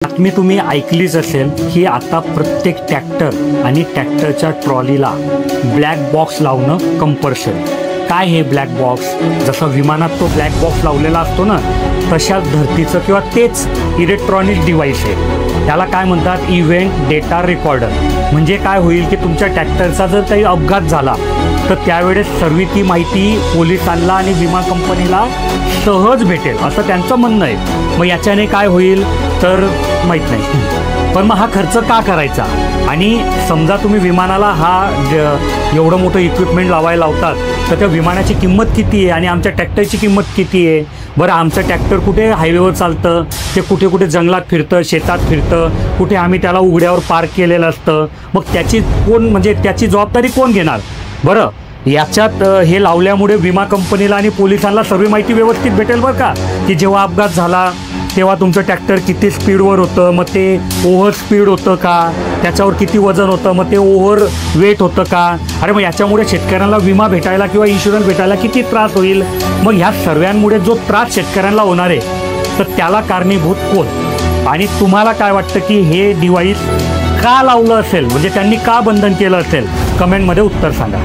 बातमी तुम्ही ऐकलीच असेल की आता प्रत्येक ट्रॅक्टर आणि ट्रॅक्टरच्या ट्रॉलीला ब्लॅक बॉक्स लावणं कंपल्सरी। काय हे ब्लॅक बॉक्स? जसं विमानात तो ब्लॅक बॉक्स लावलेला असतो ना, तशाच धर्तीचं किंवा तेच इलेक्ट्रॉनिक डिव्हाइस आहे। त्याला काय म्हणतात? Event data recorder. म्हणजे काय होईल की तुमच्या ट्रॅक्टरचा जर काही अपघात झाला तर त्यावेळेस सर्व ती माहिती पोलिसांना आणि विमा कंपनीला सहज भेटेल असं त्यांचं म्हणणं आहे। मग याच्याने काय होईल तर माहीत नाही, पण मग हा खर्च का करायचा? आणि समजा तुम्ही विमानाला एवढं मोठं इक्विपमेंट लावायला लावतात तर त्या विमानाची किंमत किती आहे आणि आमच्या ट्रॅक्टरची किंमत किती आहे? बरं, आमचं ट्रॅक्टर कुठे हायवेवर चालतं, ते कुठे कुठे जंगलात फिरतं, शेतात फिरतं, कुठे आम्ही त्याला उघड्यावर पार्क केलेलं असतं। मग त्याची त्याची जबाबदारी कोण घेणार? बरं, याच्यात हे लावल्यामुळे विमा कंपनीला आणि पोलिसांना सर्व माहिती व्यवस्थित भेटेल बरं का, की जेव्हा अपघात झाला तेव्हा तुमचं ट्रॅक्टर किती स्पीडवर होतं, मग ते ओव्हर स्पीड होतं का, त्याच्यावर किती वजन होतं, मग ते ओव्हर वेट होतं का। अरे मग याच्यामुळे शेतकऱ्यांना विमा भेटायला किंवा इन्शुरन्स भेटायला किती त्रास होईल। मग ह्या सर्वांमुळे जो त्रास शेतकऱ्यांना होणार आहे तर त्याला कारणीभूत कोण? आणि तुम्हाला काय वाटतं की हे डिव्हाइस का लावलं असेल, म्हणजे त्यांनी का बंधन केलं असेल? कमेंटमध्ये उत्तर सांगा।